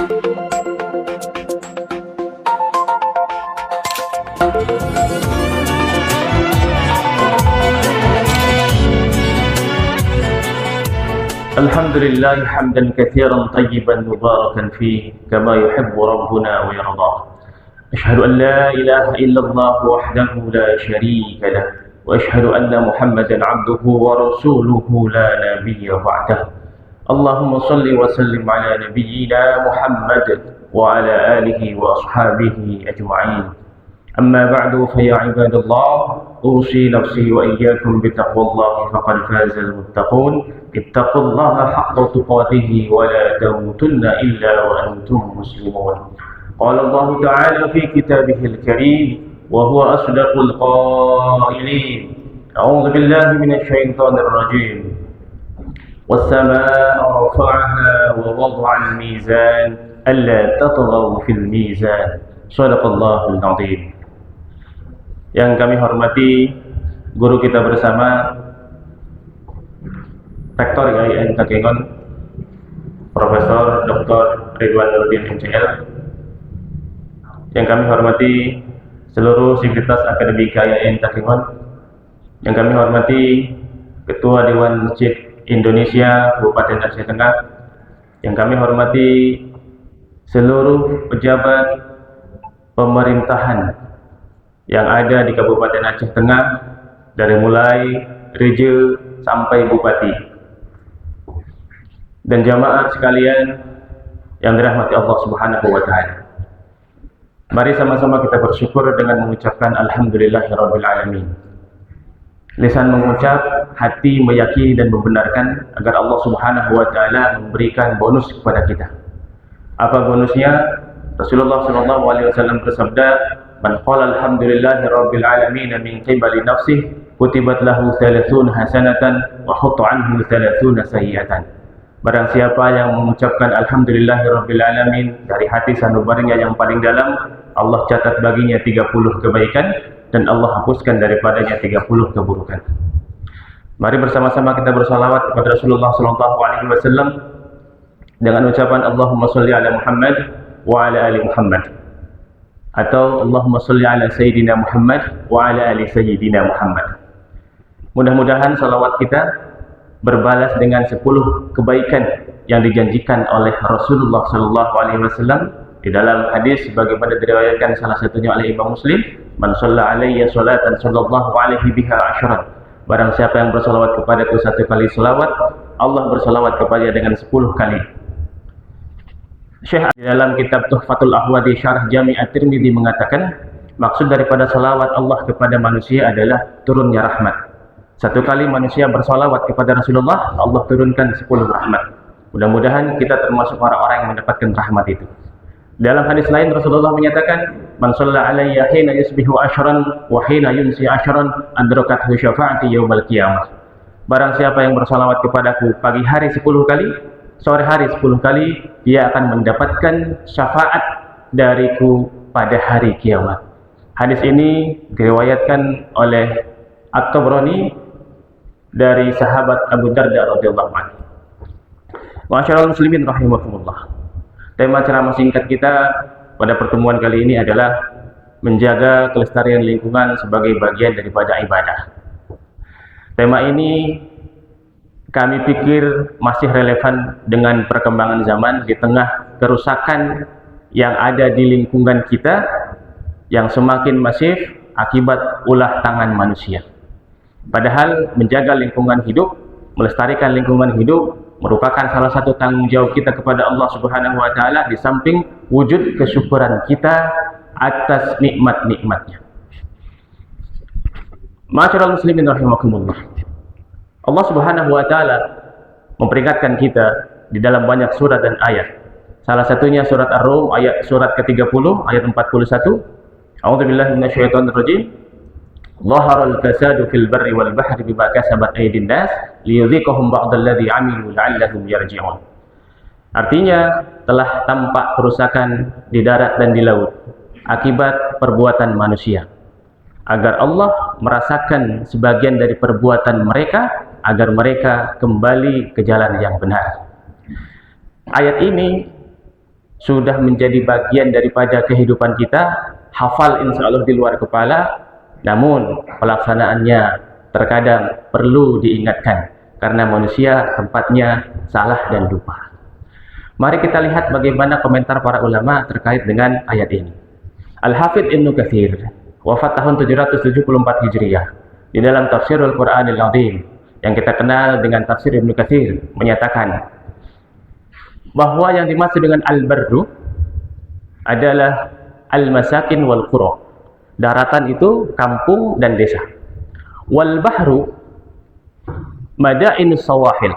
الحمد لله حمدا كثيرا طيبا مباركا فيه كما يحب ربنا ويرضاه. أشهد أن لا إله إلا الله وحده لا شريك له، وأشهد أن محمدا عبده ورسوله لا نبي بعده. اللهم صل وسلم على نبينا محمد وعلى آله وأصحابه أجمعين. أما بعد فيا عباد الله، أوصي نفسي وإياكم بتقوى الله فقد فاز المتقون. اتقوا الله حق تقاته ولا تموتن إلا وأنتم مسلمون. قال الله تعالى في كتابه الكريم وهو أصدق القائلين: أعوذ بالله من الشيطان الرجيم. والسماء رفعها ووضع الميزان ألا تطغوا في الميزان. صدق الله العظيم. Yang kami hormati guru kita bersama, Rektor IAIN Takengon, Profesor Dr. Ridwan Nurdin MCL. Yang kami hormati seluruh sivitas akademik IAIN Takengon. Yang kami hormati Ketua Dewan Masjid Indonesia Kabupaten Aceh Tengah. Yang kami hormati seluruh pejabat pemerintahan yang ada di Kabupaten Aceh Tengah, dari mulai reja sampai bupati, dan jamaah sekalian yang dirahmati Allah Subhanahu wa taala. Mari sama-sama kita bersyukur dengan mengucapkan alhamdulillahirabbil alamin. Lisan mengucap, hati meyakini dan membenarkan agar Allah Subhanahu wa taala memberikan bonus kepada kita. Apa bonusnya? Rasulullah sallallahu alaihi wasallam bersabda, "Man qala alhamdulillahi rabbil alamin min qibali nafsihi kutibat lahu 30 hasanatan wa hutta anhu 30 sayyi'atan." Barang siapa yang mengucapkan alhamdulillahi rabbil alamin dari hati sanubarinya yang paling dalam, Allah catat baginya 30 kebaikan dan Allah hapuskan daripadanya 30 keburukan. Mari bersama-sama kita bersalawat kepada Rasulullah sallallahu alaihi wasallam dengan ucapan Allahumma shalli ala Muhammad wa ala ali Muhammad, atau Allahumma sholli ala Sayyidina Muhammad wa ala ali Sayyidina Muhammad. Mudah-mudahan salawat kita berbalas dengan 10 kebaikan yang dijanjikan oleh Rasulullah sallallahu alaihi wasallam di dalam hadis sebagaimana diriwayatkan salah satunya oleh Imam Muslim, "Man shalla alayya salatan sallallahu alaihi biha asyran." Barang siapa yang bersalawat kepadaku 1 kali salawat, Allah bersalawat kepadanya dengan 10 kali. Syekh di dalam kitab Tuhfatul Ahwadi Syarah Jami' At-Tirmidzi mengatakan, maksud daripada salawat Allah kepada manusia adalah turunnya rahmat. 1 kali manusia bersalawat kepada Rasulullah, Allah turunkan 10 rahmat. Mudah-mudahan kita termasuk orang-orang yang mendapatkan rahmat itu. Dalam hadis lain Rasulullah menyatakan, "Man shalla alayya hina yusbihu asyran wa hina yumsi asyran adrakathu syafa'ati yaumal qiyamah." Barang siapa yang bersalawat kepadaku pagi hari 10 kali, sore hari 10 kali, dia akan mendapatkan syafaat dariku pada hari kiamat. Hadis ini diriwayatkan oleh At-Tabrani dari sahabat Abu Darda radhiyallahu anhu. Ma'asyiral muslimin rahimakumullah. Tema ceramah singkat kita pada pertemuan kali ini adalah menjaga kelestarian lingkungan sebagai bagian daripada ibadah. Tema ini kami pikir masih relevan dengan perkembangan zaman di tengah kerusakan yang ada di lingkungan kita yang semakin masif akibat ulah tangan manusia. Padahal menjaga lingkungan hidup, melestarikan lingkungan hidup merupakan salah satu tanggung jawab kita kepada Allah Subhanahu wa taala, di samping wujud kesyukuran kita atas nikmat-nikmatnya. Ma'asyiral muslimin rahimakumullah. Allah Subhanahu wa taala memperingatkan kita di dalam banyak surat dan ayat. Salah satunya surat Ar-Rum surat ke-30 ayat 41. A'udzubillahi minasyaitonir rajim. Dhaharal fasadu fil barri wal bahri bima kasabat aydin nas liyudhiqahum ba'dalladzi 'amilu la'allahum yarji'un. Artinya, telah tampak kerusakan di darat dan di laut akibat perbuatan manusia, agar Allah merasakan sebagian dari perbuatan mereka, agar mereka kembali ke jalan yang benar. Ayat ini sudah menjadi bagian daripada kehidupan kita, hafal insya Allah di luar kepala, namun pelaksanaannya terkadang perlu diingatkan karena manusia tempatnya salah dan lupa. Mari kita lihat bagaimana komentar para ulama terkait dengan ayat ini. Al-Hafidz Ibnu Katsir, wafat tahun 774 Hijriah, di dalam Tafsirul Qur'anil Azim yang kita kenal dengan Tafsir Ibnu Katsir, menyatakan bahwa yang dimaksud dengan al-barru adalah al-masakin wal qura. Daratan itu kampung dan desa. Wal bahru madainus sawahil,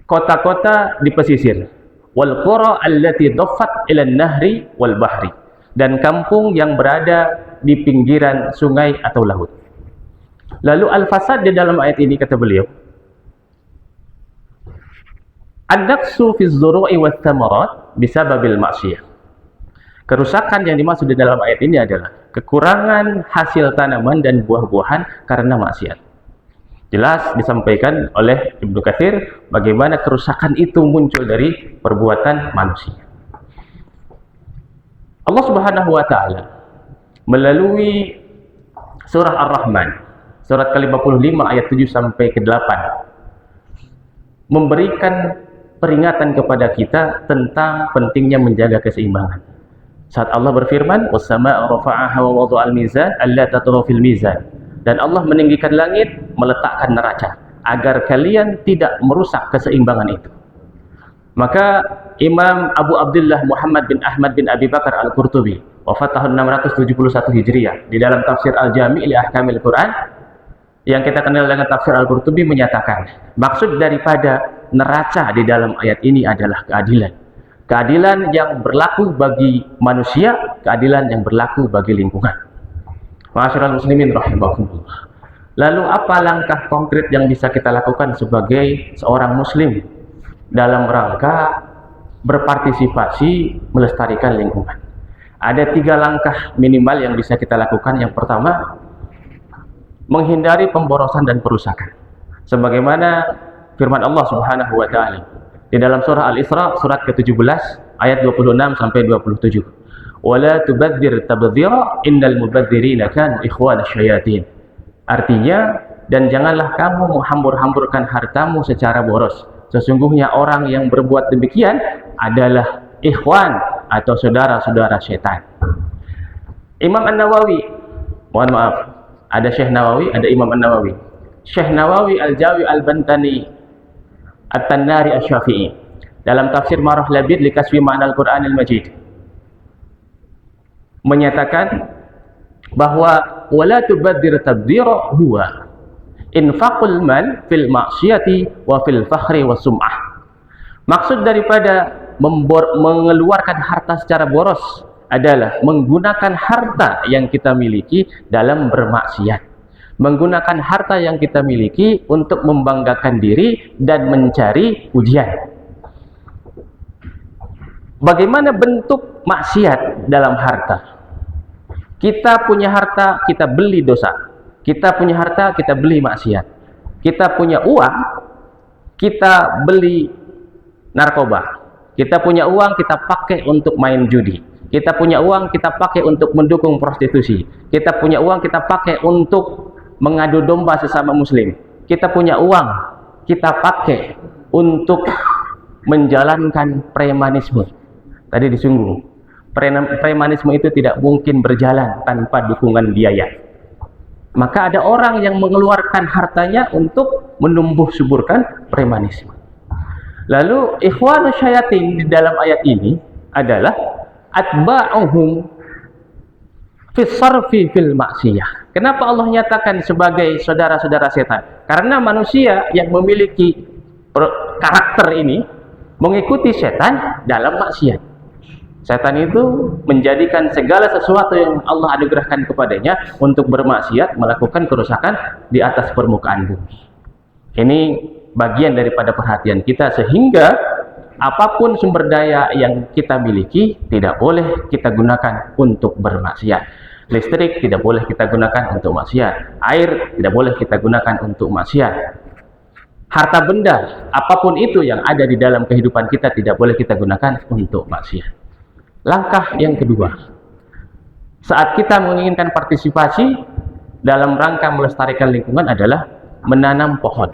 kota-kota di pesisir. Wal qura allati daffat ila an-nahri wal bahri, dan kampung yang berada di pinggiran sungai atau laut. Lalu al-fasad di dalam ayat ini, kata beliau, an-naqsu fi az-zuru'i wath thamarat bisababil ma'siyah. Kerusakan yang dimaksud di dalam ayat ini adalah kekurangan hasil tanaman dan buah-buahan karena maksiat. Jelas disampaikan oleh Ibnu Katsir bagaimana kerusakan itu muncul dari perbuatan manusia. Allah Subhanahu wa taala melalui surah Ar-Rahman, surat ke-55 ayat 7 sampai ke-8, memberikan peringatan kepada kita tentang pentingnya menjaga keseimbangan. Saat Allah berfirman, "Was-samaa'a rafa'aha wa wada'al mizan alla tatghaw fil mizan." Dan Allah meninggikan langit, meletakkan neraca agar kalian tidak merusak keseimbangan itu. Maka Imam Abu Abdullah Muhammad bin Ahmad bin Abi Bakar Al-Qurtubi, wafat tahun 671 Hijriah, di dalam tafsir Al-Jami' li Ahkamil Quran yang kita kenal dengan tafsir Al-Qurtubi, menyatakan maksud daripada neraca di dalam ayat ini adalah keadilan. Keadilan yang berlaku bagi manusia, keadilan yang berlaku bagi lingkungan. Ma'asyiral muslimin rahimakumullah. Lalu apa langkah konkret yang bisa kita lakukan sebagai seorang muslim dalam rangka berpartisipasi melestarikan lingkungan? Ada 3 langkah minimal yang bisa kita lakukan. Yang pertama, menghindari pemborosan dan perusakan. Sebagaimana firman Allah Subhanahu wa taala di dalam surah Al-Isra surat ke-17 ayat 26 sampai 27. Wala tubadzir tabdzira innal mubadzirina kanu ikhwana syayatin. Artinya, dan janganlah kamu menghambur-hamburkan hartamu secara boros. Sesungguhnya orang yang berbuat demikian adalah ikhwan atau saudara-saudara setan. Imam An-Nawawi, mohon maaf, ada Syekh Nawawi, ada Imam An-Nawawi. Syekh Nawawi Al-Jawi Al-Bantani At-Tannari Asy-Syafi'i dalam tafsir Marah Labid li Kasfi Ma'nal Qur'anil Majid menyatakan bahwa wala tubadzir tabdzira huwa infaqul mal fil ma'siyati wa fil fakhri was sum'ah. Maksud daripada mengeluarkan harta secara boros adalah menggunakan harta yang kita miliki dalam bermaksiat, menggunakan harta yang kita miliki untuk membanggakan diri dan mencari pujian. Bagaimana bentuk maksiat dalam harta? Kita punya harta, kita beli dosa. Kita punya harta, kita beli maksiat. Kita punya uang, kita beli narkoba. Kita punya uang, kita pakai untuk main judi. Kita punya uang, kita pakai untuk mendukung prostitusi. Kita punya uang, kita pakai untuk mengadu domba sesama muslim. Kita punya uang, kita pakai untuk menjalankan premanisme. Tadi disinggung, premanisme itu tidak mungkin berjalan tanpa dukungan biaya. Maka ada orang yang mengeluarkan hartanya untuk menumbuh suburkan premanisme. Lalu ikhwanus syayatin di dalam ayat ini adalah atba'uhum fis sarfi fil maksiyah. Kenapa Allah nyatakan sebagai saudara-saudara setan? Karena manusia yang memiliki karakter ini mengikuti setan dalam maksiat. Setan itu menjadikan segala sesuatu yang Allah anugerahkan kepadanya untuk bermaksiat, melakukan kerusakan di atas permukaan bumi. Ini bagian daripada perhatian kita, sehingga apapun sumber daya yang kita miliki tidak boleh kita gunakan untuk bermaksiat. Listrik tidak boleh kita gunakan untuk maksiat. Air tidak boleh kita gunakan untuk maksiat. Harta benda, apapun itu yang ada di dalam kehidupan kita tidak boleh kita gunakan untuk maksiat. Langkah yang kedua, saat kita menginginkan partisipasi dalam rangka melestarikan lingkungan adalah menanam pohon.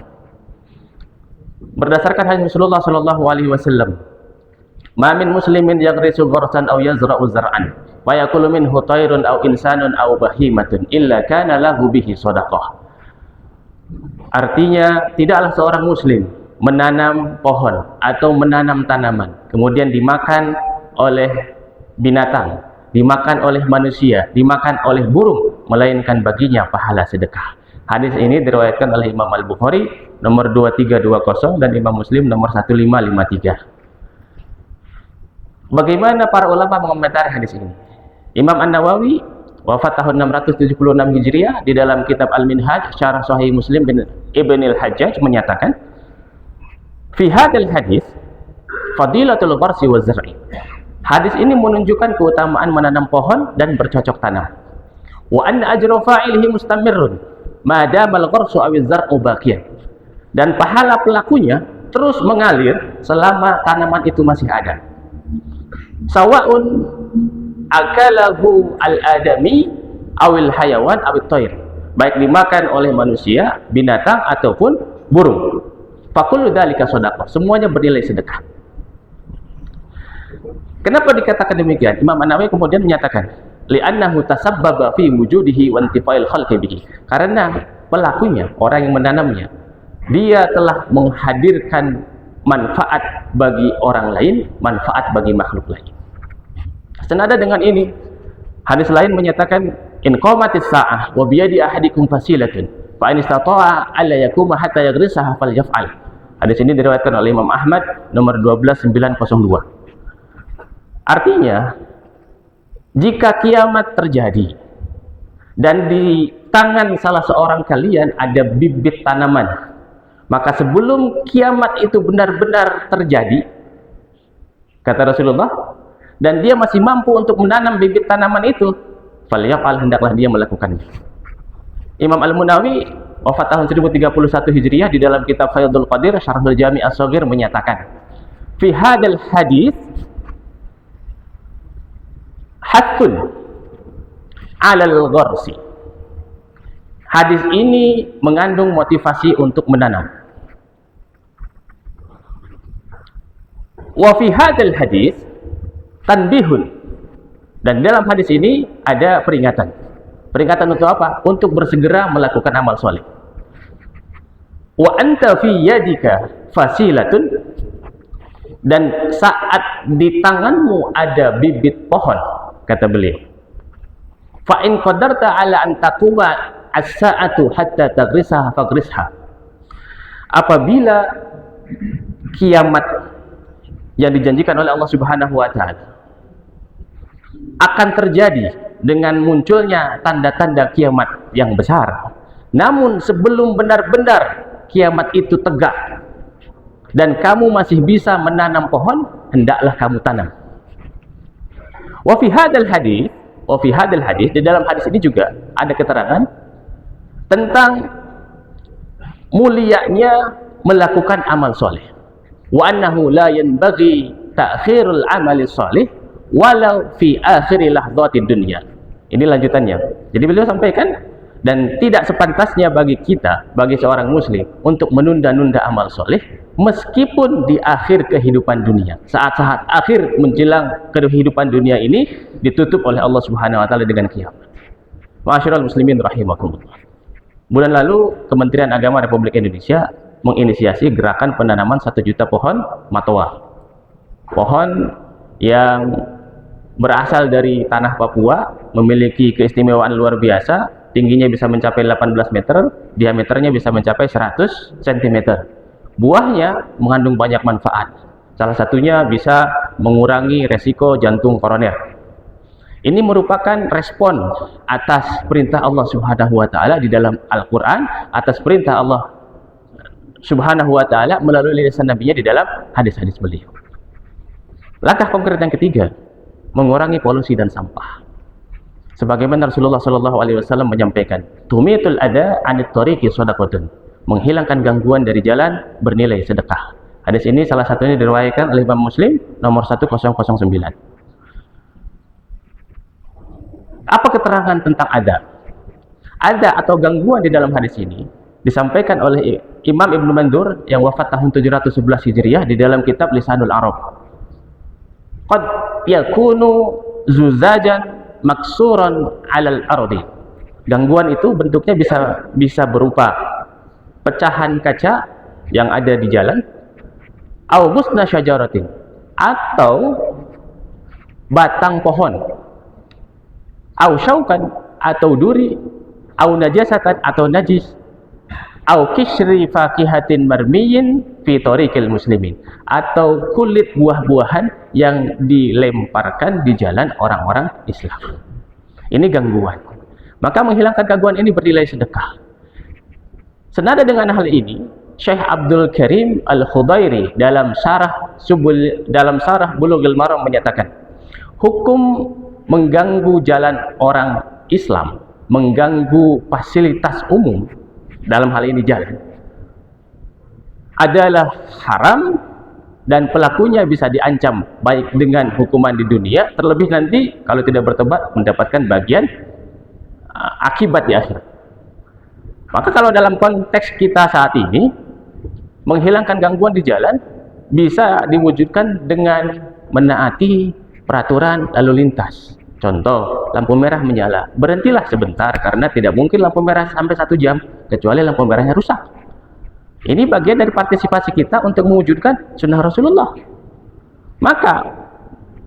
Berdasarkan hadis Rasulullah sallallahu alaihi wasallam, "Ma min muslimin yaghrisu gharsan aw yazra'u zar'an, wa yakulu minhu tayrun aw insanun aw bahimatun illa kana lahu bihi shadaqah." Artinya, tidaklah seorang muslim menanam pohon atau menanam tanaman, kemudian dimakan oleh binatang, dimakan oleh manusia, dimakan oleh burung, melainkan baginya pahala sedekah. Hadis ini diriwayatkan oleh Imam Al-Bukhari nomor 2320 dan Imam Muslim nomor 1553. Bagaimana para ulama mengomentari hadis ini? Imam An-Nawawi wafat tahun 676 Hijriah, di dalam kitab Al-Minhaj Syarah Sahih Muslim bin Ibn al-Hajjaj menyatakan, fi hadal hadis fadilatul gharsi wa zar'i. Hadis ini menunjukkan keutamaan menanam pohon dan bercocok tanam. Wa anna ajra fa'ilihi mustamirrun ma dama al-gharsu aw az-zar'u baqiyan. Dan pahala pelakunya terus mengalir selama tanaman itu masih ada. Sawa'un akalahu al-adami awil hayawan awil toir, baik dimakan oleh manusia, binatang ataupun burung. Fakullu dzalika shadaqah, semuanya bernilai sedekah. Kenapa dikatakan demikian? Imam An-Nawawi kemudian menyatakan, li'annahu tasabbaba fi wujudihi wa intifa'il khalqi bihi. Karena pelakunya, orang yang menanamnya, dia telah menghadirkan manfaat bagi orang lain, manfaat bagi makhluk lain. Senada dengan ini, hadis lain menyatakan, in qamatis sa'ah wa biyadi ahadikum fasilatun fa in istata'a alla yakuma hatta yaghrisaha falyaf'al. Hadis ini diriwayatkan oleh Imam Ahmad nomor 12902. Artinya, jika kiamat terjadi dan di tangan salah seorang kalian ada bibit tanaman, maka sebelum kiamat itu benar-benar terjadi, kata Rasulullah, dan dia masih mampu untuk menanam bibit tanaman itu, falyaf'al, hendaklah dia melakukannya. Imam Al-Munawi wafat tahun 1031 Hijriah, di dalam kitab Faidul Qadir Syarhul Jami' As-Shaghir menyatakan, fi hadal hadis hathun 'alal gharsi. Hadis ini mengandung motivasi untuk menanam. Wa fi hadal hadis tanbihun, dan dalam hadis ini ada peringatan. Peringatan untuk apa? Untuk bersegera melakukan amal soleh. Wa anta fi yadika fasilatun, dan saat di tanganmu ada bibit pohon, kata beliau. Fa in qadarta ala an taquma as-sa'atu hatta tagrisaha fagrisha. Apabila kiamat yang dijanjikan oleh Allah Subhanahu wa taala akan terjadi dengan munculnya tanda-tanda kiamat yang besar, namun sebelum benar-benar kiamat itu tegak dan kamu masih bisa menanam pohon, hendaklah kamu tanam. Wa fi hadzal hadis, di dalam hadis ini juga ada keterangan tentang mulianya melakukan amal soleh. Wa annahu la yanbaghi ta'khirul amali soleh walau fi akhiri lahdhatid dunya. Ini lanjutannya. Jadi beliau sampaikan, dan tidak sepantasnya bagi kita, bagi seorang muslim, untuk menunda-nunda amal soleh meskipun di akhir kehidupan dunia. Saat-saat akhir menjelang kehidupan dunia ini ditutup oleh Allah Subhanahu wa taala dengan kiamat. Ma'asyiral muslimin rahimakumullah. Bulan lalu Kementerian Agama Republik Indonesia menginisiasi gerakan penanaman 1 juta pohon matoa. Pohon yang berasal dari tanah Papua, memiliki keistimewaan luar biasa, tingginya bisa mencapai 18 meter, diameternya bisa mencapai 100 cm. Buahnya mengandung banyak manfaat. Salah satunya bisa mengurangi resiko jantung koroner. Ini merupakan respon atas perintah Allah Subhanahu wa taala di dalam Al-Qur'an, atas perintah Allah Subhanahu wa taala melalui lisan nabinya di dalam hadis-hadis beliau. Langkah konkret yang ketiga, mengurangi polusi dan sampah. Sebagaimana Rasulullah sallallahu alaihi wasallam menyampaikan, tumitul ada anit tariqi shadaqatun menghilangkan gangguan dari jalan bernilai sedekah. Hadis ini salah satunya diriwayatkan oleh Imam Muslim nomor 1009. Apa keterangan tentang ada? Ada atau gangguan di dalam hadis ini disampaikan oleh Imam Ibnu Mandur yang wafat tahun 711 Hijriah di dalam kitab Lisanul Arab. Qad yakunu zuzajan maksuran 'alal ardi. Gangguan itu bentuknya bisa berupa pecahan kaca yang ada di jalan, au ghusna syajaratin, atau batang pohon, au syaukan, atau duri, au najasatan, atau najis, au kishri fakihatin marmiyin fi tariqil muslimin, atau kulit buah-buahan yang dilemparkan di jalan orang-orang Islam. Ini gangguan. Maka menghilangkan gangguan ini bernilai sedekah. Senada dengan hal ini, Syekh Abdul Karim Al-Khudairi dalam syarah Bulughul Maram menyatakan, hukum mengganggu jalan orang Islam, mengganggu fasilitas umum, dalam hal ini jalan, adalah haram dan pelakunya bisa diancam baik dengan hukuman di dunia, terlebih nanti kalau tidak bertobat mendapatkan bagian akibat di akhirat. Maka kalau dalam konteks kita saat ini, menghilangkan gangguan di jalan bisa diwujudkan dengan menaati peraturan lalu lintas. Contoh, lampu merah menyala, berhentilah sebentar, karena tidak mungkin lampu merah sampai 1 jam kecuali lampu merahnya rusak. Ini bagian dari partisipasi kita untuk mewujudkan sunnah Rasulullah. Maka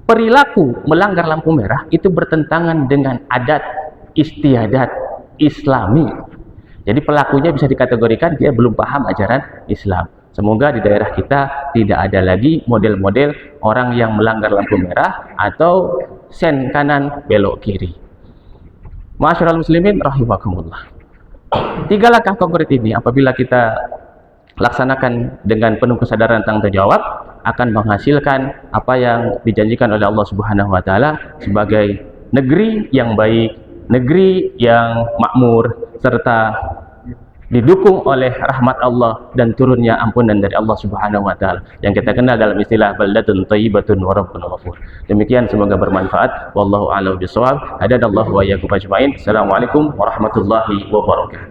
perilaku melanggar lampu merah itu bertentangan dengan adat istiadat Islami. Jadi pelakunya bisa dikategorikan dia belum paham ajaran Islam. Semoga di daerah kita tidak ada lagi model-model orang yang melanggar lampu merah atau sen kanan belok kiri. Ma'asyiral muslimin rahimakumullah. 3 langkah konkret ini apabila kita laksanakan dengan penuh kesadaran tanggung jawab, akan menghasilkan apa yang dijanjikan oleh Allah Subhanahu wa taala sebagai negeri yang baik, negeri yang makmur, serta didukung oleh rahmat Allah dan turunnya ampunan dari Allah Subhanahu wa taala yang kita kenal dalam istilah baldatun thayyibatun wa rabbun ghafur. Demikian, semoga bermanfaat. Wallahu a'lam bishawab. Hadanallahu wa iyyakum ajmain. Assalamualaikum warahmatullahi wabarakatuh.